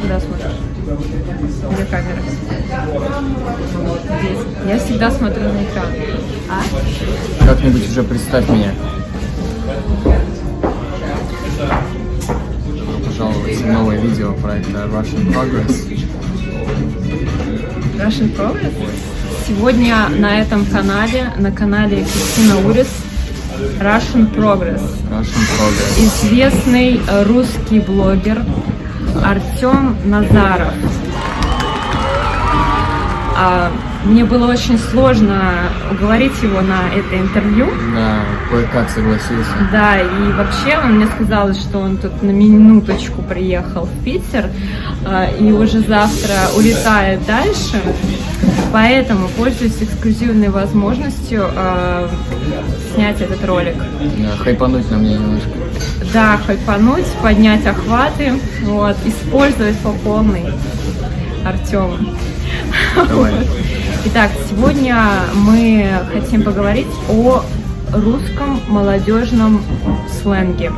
Куда смотришь? Где камера? Вот здесь. Я всегда смотрю на экран. А? Как-нибудь уже представь меня. Пожалуйста, новое видео проекта Russian Progress. Russian Progress? Сегодня на этом канале, на канале Кристина Урис, Russian Progress. Russian Progress. Известный русский блогер Артем Назаров. Мне было очень сложно уговорить его на это интервью. Да, кое-как согласился. Да, и вообще он мне сказал, что он тут на минуточку приехал в Питер и уже завтра улетает дальше. Поэтому пользуюсь эксклюзивной возможностью снять этот ролик. Да, хайпануть на мне немножко. Да, хайпануть, поднять охваты, вот, использовать по полной Артема. Давай. Итак, сегодня мы хотим поговорить о русском молодежном сленге.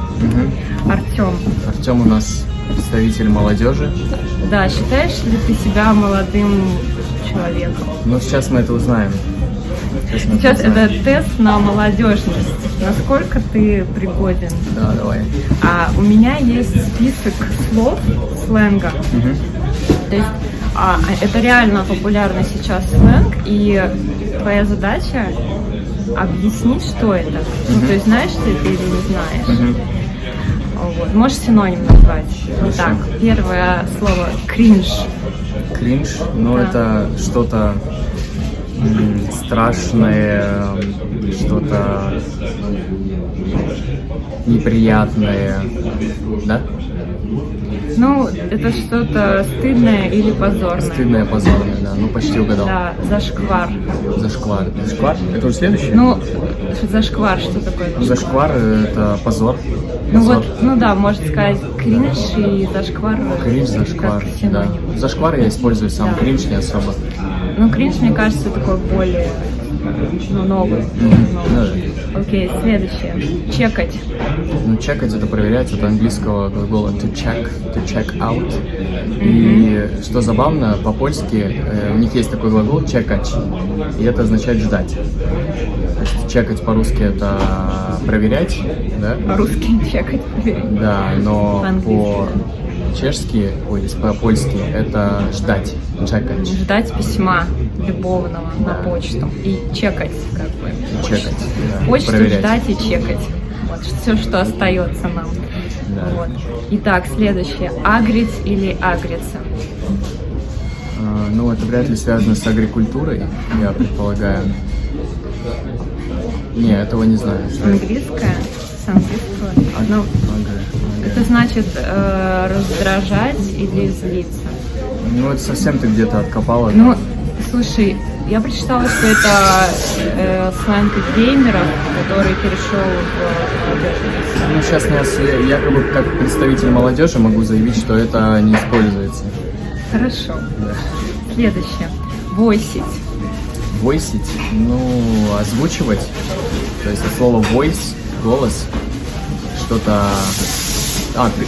Артем. Артем у нас представитель молодежи. Да, считаешь ли ты себя молодым человеком? Ну, сейчас мы это узнаем. Сейчас это тест на молодежность. Насколько ты пригоден? Да, давай. У меня есть список слов сленга. То есть это реально популярный сейчас сленг, и твоя задача объяснить, что это. Ну, то есть знаешь ты это или не знаешь. Вот. Можешь синоним назвать. Итак, первое слово кринж. Кринж, ну Да. это что-то страшное, что-то неприятное, да? Ну, это что-то стыдное или позорное. Стыдное, позорное, да. Ну, почти угадал. Да, зашквар. Зашквар. Зашквар? Это уже следующее? Ну, зашквар, что такое? Зашквар – это позор. Ну Позор. вот, ну да, можно сказать кринж и зашквар. Кринж, зашквар, как да. синоним. Зашквар я использую сам, Да. кринж не особо. Ну, кринж, мне кажется, такой более, новый. Да. Окей, следующее. Чекать. Ну, чекать – это проверять от английского глагола to check out. И что забавно, по-польски у них есть такой глагол чекать, и это означает ждать. То есть чекать по-русски – это проверять, да? По-русски чекать. Да, но По-английски. по-чешски, по-польски это ждать, чекать. Ждать письма любовного на почту и чекать, как бы. Чекать, да, Почту проверять. ждать и чекать. Вот все, что остается нам. Да. Вот. Итак, следующее. Агрить или агриться? Ну, это вряд ли связано с агрикультурой, я предполагаю. Не, этого не знаю. Английское? С английского? Ну, это значит раздражать или злиться. Ну, это совсем ты где-то откопала. Ну, слушай, я прочитала, что это сленг геймеров, который перешел в молодежность. Ну, сейчас я как бы как представитель молодежи могу заявить, что это не используется. Хорошо. Да. Следующее. Войсить. Войсить, ну, озвучивать. То есть от слова voice, голос, что-то...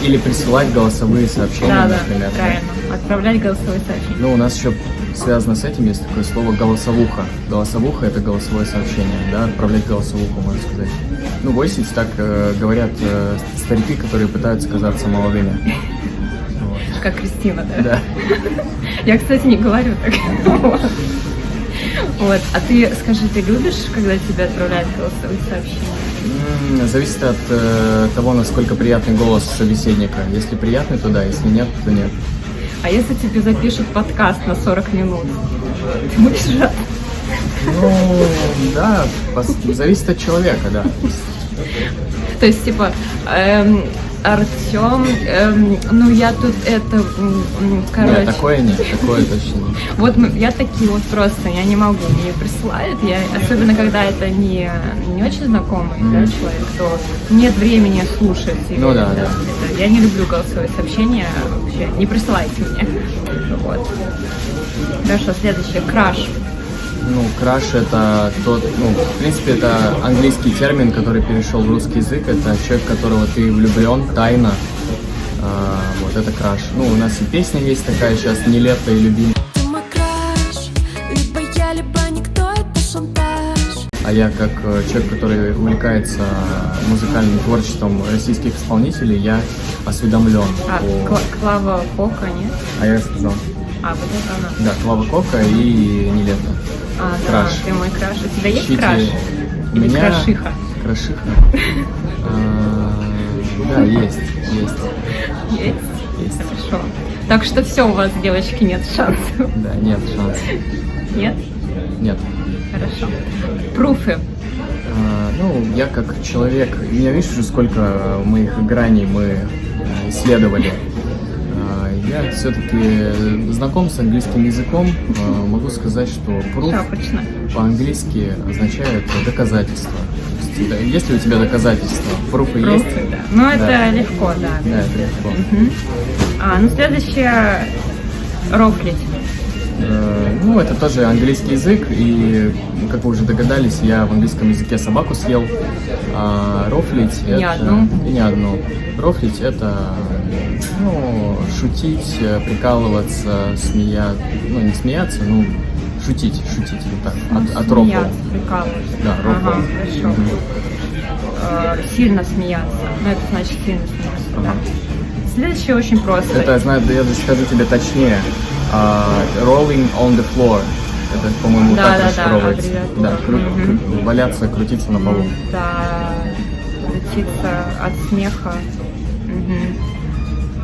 или присылать голосовые сообщения, Да, например. правильно. Отправлять голосовые сообщения. Ну, у нас еще связано с этим есть такое слово голосовуха. Голосовуха – это голосовое сообщение, да, отправлять голосовуху, можно сказать. Ну, voice так говорят старики, которые пытаются казаться молодыми. Вот. Как Кристина, да? Да. Я, кстати, не говорю так. Вот. А ты, скажи, ты любишь, когда тебе отправляют голосовые сообщения? Зависит от того, насколько приятный голос собеседника. Если приятный, то да, если нет, то нет. А если тебе запишут подкаст на 40 минут? Ты будешь рад? Ну, да, зависит от человека, да. То есть, типа, Артем, ну я тут это, короче. Нет, такое нет, такое точно нет. Вот я такие вот просто, я не могу, мне присылают, особенно когда это не очень знакомый да, человек, то нет времени слушать. Ну да, да. Я не люблю голосовые сообщения, вообще, не присылайте мне. Вот. Хорошо, следующее, краш. Ну, краш это тот, ну, в принципе, это английский термин, который перешел в русский язык. Это человек, в которого ты влюблен тайно, Вот это краш. Ну, у нас и песня есть такая сейчас, «Не лето» и «Любимый». А я как человек, который увлекается музыкальным творчеством российских исполнителей, я осведомлен о... Клава Кока, нет? А я сказал. Вот это она. Да, Клава Кока и «Не лето». Краш. Да, ты мой краш. У тебя есть Ищите... краш? У Или меня... крашиха? Крашиха? Да, есть. Есть? Есть. Хорошо. Так что все, у вас, девочки, нет шансов. Да, нет шансов. Нет? Нет. Хорошо. Пруфы. Ну, я как человек, я вижу, сколько моих граней мы исследовали. Я все-таки знаком с английским языком. Могу сказать, что proof по-английски означает доказательство. Есть ли у тебя доказательства? Пруфы есть? Да. Ну, это легко, да. Да, это легко. Ну, следующее — рофлить. Ну, это тоже английский язык, и, как вы уже догадались, я в английском языке собаку съел, а рофлить — это... Не одну. Рофлить — это, ну, шутить, прикалываться, смеяться, ну, не смеяться, ну, шутить, вот так, от рофла. Прикалываться. Да, рофл. Ага, хорошо. Сильно смеяться, ну, это значит сильно смеяться, да. Следующее очень просто. Это, я скажу тебе точнее. Rolling on the floor. Это, по-моему, так расшифровывается. Да, валяться, крутиться на полу. Да, крутиться от смеха.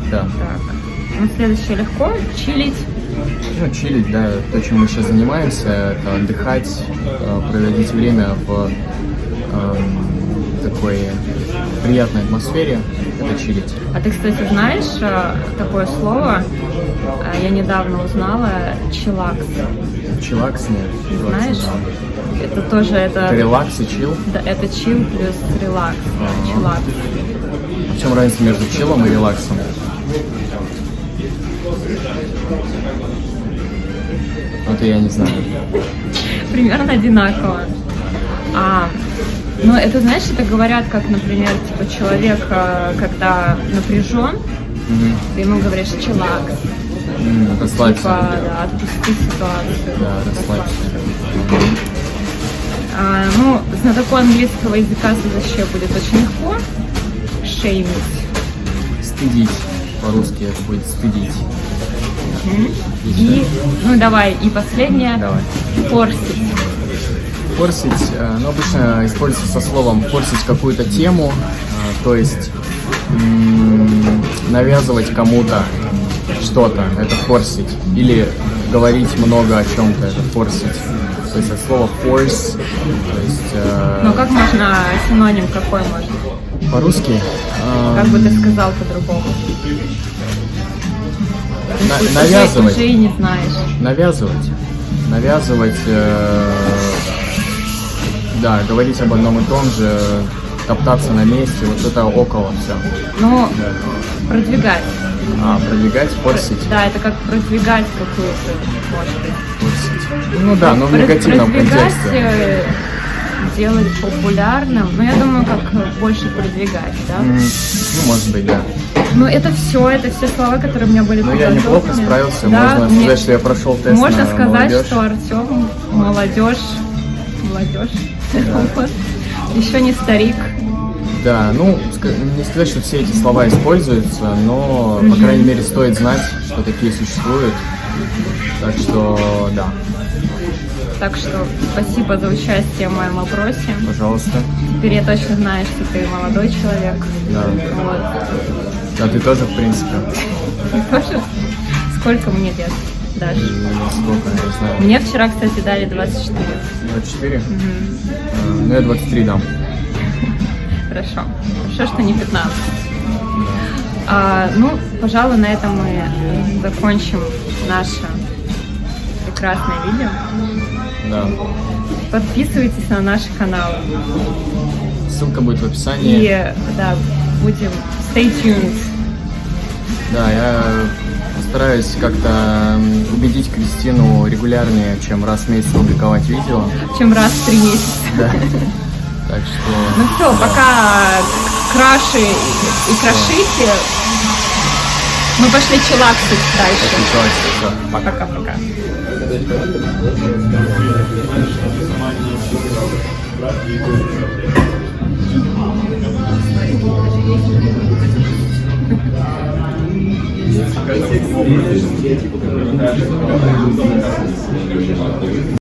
Да. Так. Ну, следующее легко. Чилить. Ну, чилить, да, то, чем мы сейчас занимаемся, это отдыхать, проводить время в такой приятной атмосфере, это чилить. А ты, кстати, знаешь такое слово? Я недавно узнала — чилакс. Чилакс, нет. Знаешь? Это тоже это релакс и чил? Да, это чил плюс релакс. Чилакс. А в чем разница между чилом и релаксом? Вот я не знаю. Примерно одинаково. Но это, знаешь, это говорят, как, например, типа человек, когда напряжен, ты ему говоришь чилакс. Расслабься. Типа, да, отпусти ситуацию. Да, расслабься. Ну, знатоку английского языка следующее будет очень легко. Шеймить. Стыдить. По-русски это будет стыдить. И, ну давай, и последнее. Давай. Форсить. Форсить, ну, обычно используется со словом форсить какую-то тему, то есть навязывать кому-то что-то, это форсить, или говорить много о чем-то, это форсить. То есть от слова force, то есть... Ну как можно, синоним какой можно? По-русски? Как бы ты сказал по-другому? Навязывать. Ты уже и не знаешь. Навязывать, да, говорить об одном и том же, топтаться на месте, вот это около все. Ну, продвигать. Продвигать, форсить. Да, это как продвигать какую-то, может быть. Форсить. Ну да, но в негативном контексте. Делать популярным, ну я думаю, как больше продвигать, да? Ну, может быть, да. Ну это все слова, которые у меня были подготовлены. Ну я неплохо справился, да, можно сказать, что я прошел тест можно на сказать, молодежь. что Артем молодежь, да. Еще не старик. Да, ну, не сказать, что все эти слова используются, но, по крайней мере, стоит знать, что такие существуют. Так что, да. Так что спасибо за участие в моем опросе. Пожалуйста. Теперь я точно знаю, что ты молодой человек. Да. Вот. Да, ты тоже, в принципе. Тоже? Сколько мне лет, Даш? Сколько, я не знаю. Мне вчера, кстати, дали 24. 24? Ну, я 23 дам. Хорошо. Хорошо, что не 15. Ну, пожалуй, на этом мы закончим наше прекрасное видео. Да. Подписывайтесь на наши каналы. Ссылка будет в описании. И, да, будем... Stay tuned. Да, я постараюсь как-то убедить Кристину регулярнее, чем раз в месяц публиковать видео. Чем раз в 3 месяца. Да. Так что... Ну все, пока краши и крошите. Мы пошли чилаксить дальше. Всё. Пока-пока.